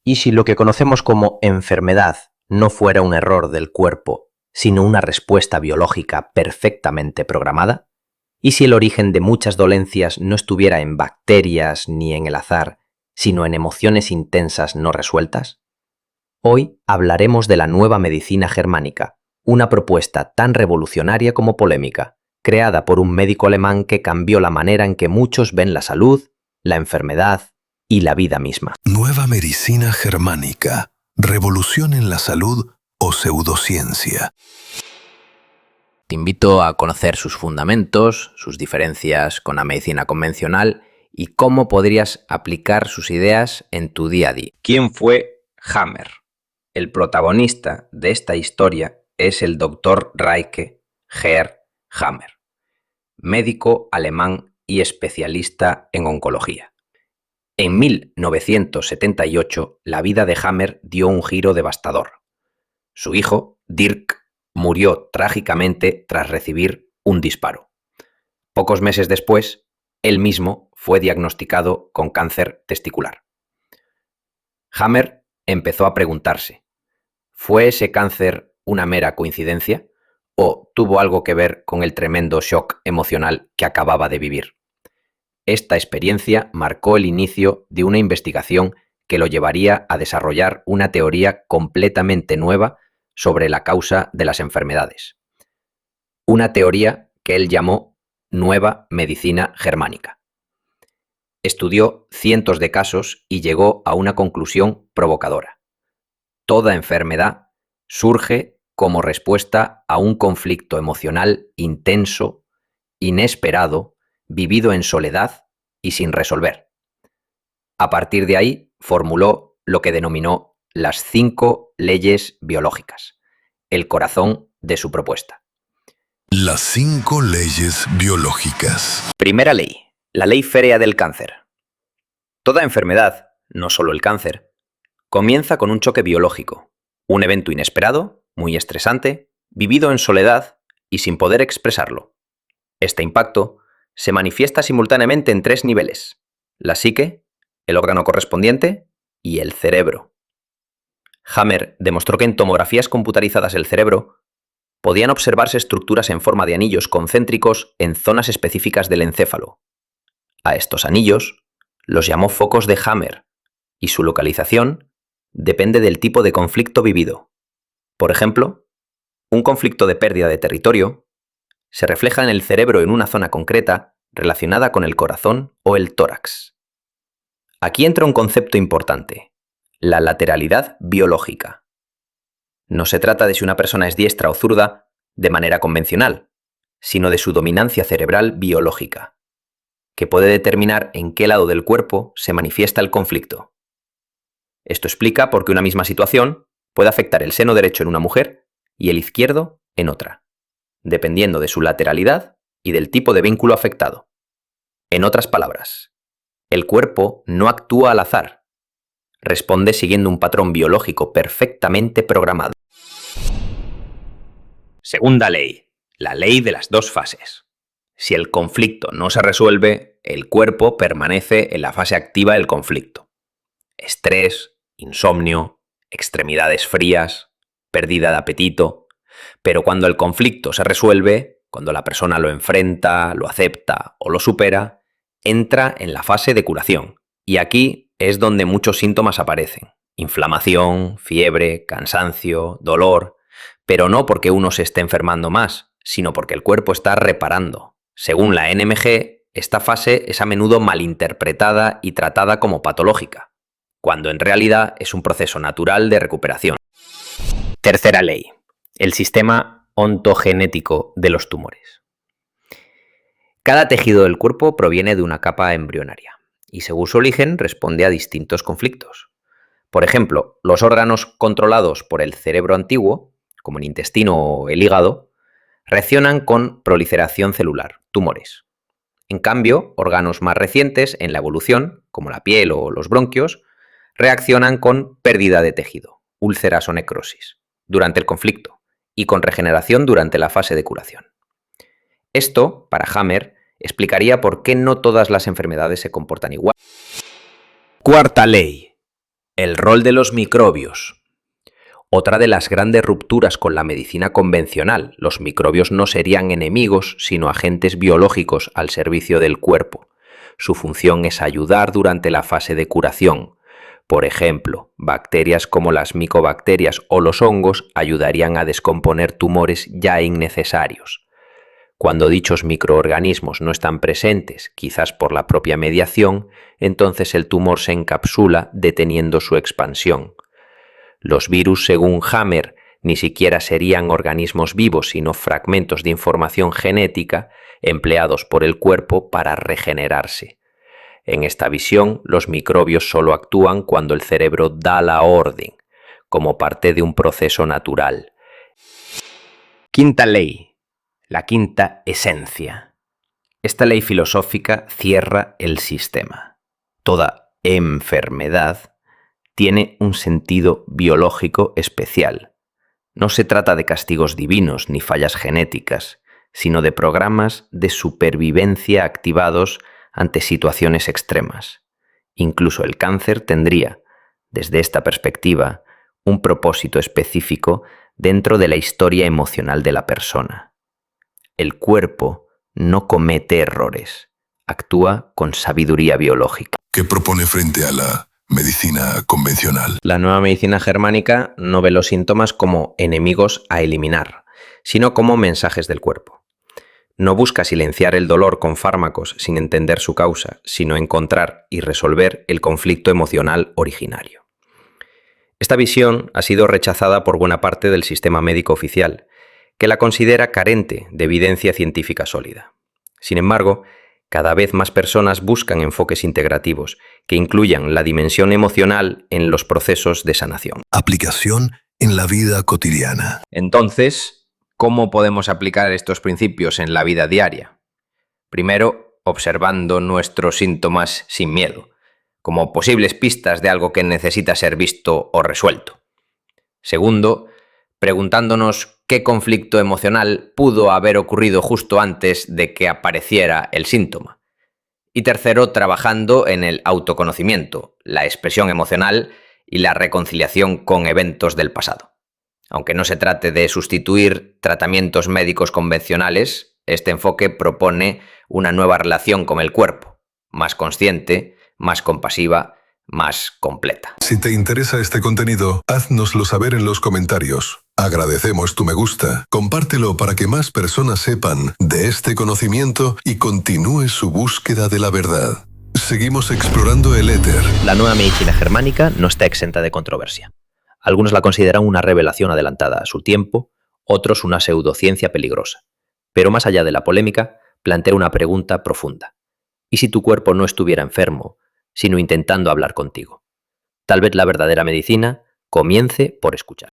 ¿Y si lo que conocemos como enfermedad no fuera un error del cuerpo, sino una respuesta biológica perfectamente programada? ¿Y si el origen de muchas dolencias no estuviera en bacterias ni en el azar, sino en emociones intensas no resueltas? Hoy hablaremos de la nueva medicina germánica, una propuesta tan revolucionaria como polémica, creada por un médico alemán que cambió la manera en que muchos ven la salud, la enfermedad y la vida misma. Nueva medicina germánica. Revolución en la salud o pseudociencia. Te invito a conocer sus fundamentos, sus diferencias con la medicina convencional y cómo podrías aplicar sus ideas en tu día a día. ¿Quién fue Hammer? El protagonista de esta historia es el Dr. Reike Gerd Hammer, médico alemán y especialista en oncología. En 1978, la vida de Hammer dio un giro devastador. Su hijo, Dirk, murió trágicamente tras recibir un disparo. Pocos meses después, él mismo fue diagnosticado con cáncer testicular. Hammer empezó a preguntarse, ¿fue ese cáncer una mera coincidencia o tuvo algo que ver con el tremendo shock emocional que acababa de vivir? Esta experiencia marcó el inicio de una investigación que lo llevaría a desarrollar una teoría completamente nueva sobre la causa de las enfermedades. Una teoría que él llamó Nueva Medicina Germánica. Estudió cientos de casos y llegó a una conclusión provocadora. Toda enfermedad surge como respuesta a un conflicto emocional intenso, inesperado, vivido en soledad y sin resolver. A partir de ahí, formuló lo que denominó las 5 leyes biológicas, el corazón de su propuesta. Las 5 leyes biológicas. Primera ley, la ley férrea del cáncer. Toda enfermedad, no solo el cáncer, comienza con un choque biológico, un evento inesperado, muy estresante, vivido en soledad y sin poder expresarlo. Este impacto se manifiesta simultáneamente en 3 niveles: la psique, el órgano correspondiente y el cerebro. Hammer demostró que en tomografías computarizadas del cerebro podían observarse estructuras en forma de anillos concéntricos en zonas específicas del encéfalo. A estos anillos los llamó focos de Hammer y su localización depende del tipo de conflicto vivido. Por ejemplo, un conflicto de pérdida de territorio se refleja en el cerebro en una zona concreta relacionada con el corazón o el tórax. Aquí entra un concepto importante: la lateralidad biológica. No se trata de si una persona es diestra o zurda de manera convencional, sino de su dominancia cerebral biológica, que puede determinar en qué lado del cuerpo se manifiesta el conflicto. Esto explica por qué una misma situación puede afectar el seno derecho en una mujer y el izquierdo en otra, dependiendo de su lateralidad y del tipo de vínculo afectado. En otras palabras, el cuerpo no actúa al azar, responde siguiendo un patrón biológico perfectamente programado. Segunda ley, la ley de las 2 fases. Si el conflicto no se resuelve, el cuerpo permanece en la fase activa del conflicto. Estrés, insomnio, extremidades frías, pérdida de apetito. Pero cuando el conflicto se resuelve, cuando la persona lo enfrenta, lo acepta o lo supera, entra en la fase de curación. Y aquí es donde muchos síntomas aparecen: inflamación, fiebre, cansancio, dolor, pero no porque uno se esté enfermando más, sino porque el cuerpo está reparando. Según la NMG, esta fase es a menudo malinterpretada y tratada como patológica, cuando en realidad es un proceso natural de recuperación. Tercera ley, el sistema ontogenético de los tumores. Cada tejido del cuerpo proviene de una capa embrionaria y según su origen responde a distintos conflictos. Por ejemplo, los órganos controlados por el cerebro antiguo, como el intestino o el hígado, reaccionan con proliferación celular, tumores. En cambio, órganos más recientes en la evolución, como la piel o los bronquios, reaccionan con pérdida de tejido, úlceras o necrosis, durante el conflicto, y con regeneración durante la fase de curación. Esto, para Hammer, explicaría por qué no todas las enfermedades se comportan igual. Cuarta ley, El rol de los microbios. Otra de las grandes rupturas con la medicina convencional, los microbios no serían enemigos, sino agentes biológicos al servicio del cuerpo. Su función es ayudar durante la fase de curación. Por ejemplo, bacterias como las micobacterias o los hongos ayudarían a descomponer tumores ya innecesarios. Cuando dichos microorganismos no están presentes, quizás por la propia mediación, entonces el tumor se encapsula deteniendo su expansión. Los virus, según Hammer, ni siquiera serían organismos vivos, sino fragmentos de información genética empleados por el cuerpo para regenerarse. En esta visión, los microbios solo actúan cuando el cerebro da la orden, como parte de un proceso natural. Quinta ley, la quinta esencia. Esta ley filosófica cierra el sistema. Toda enfermedad tiene un sentido biológico especial. No se trata de castigos divinos ni fallas genéticas, sino de programas de supervivencia activados ante situaciones extremas. Incluso el cáncer tendría, desde esta perspectiva, un propósito específico dentro de la historia emocional de la persona. El cuerpo no comete errores, actúa con sabiduría biológica. ¿Qué propone frente a la medicina convencional? La nueva medicina germánica no ve los síntomas como enemigos a eliminar, sino como mensajes del cuerpo. No busca silenciar el dolor con fármacos sin entender su causa, sino encontrar y resolver el conflicto emocional originario. Esta visión ha sido rechazada por buena parte del sistema médico oficial, que la considera carente de evidencia científica sólida. Sin embargo, cada vez más personas buscan enfoques integrativos que incluyan la dimensión emocional en los procesos de sanación. Aplicación en la vida cotidiana. Entonces, ¿cómo podemos aplicar estos principios en la vida diaria? Primero, observando nuestros síntomas sin miedo, como posibles pistas de algo que necesita ser visto o resuelto. Segundo, preguntándonos qué conflicto emocional pudo haber ocurrido justo antes de que apareciera el síntoma. Y tercero, trabajando en el autoconocimiento, la expresión emocional y la reconciliación con eventos del pasado. Aunque no se trate de sustituir tratamientos médicos convencionales, este enfoque propone una nueva relación con el cuerpo, más consciente, más compasiva, más completa. Si te interesa este contenido, háznoslo saber en los comentarios. Agradecemos tu me gusta, compártelo para que más personas sepan de este conocimiento y continúe su búsqueda de la verdad. Seguimos explorando el éter. La nueva medicina germánica no está exenta de controversia. Algunos la consideran una revelación adelantada a su tiempo, otros una pseudociencia peligrosa. Pero más allá de la polémica, plantea una pregunta profunda. ¿Y si tu cuerpo no estuviera enfermo, sino intentando hablar contigo? Tal vez la verdadera medicina comience por escuchar.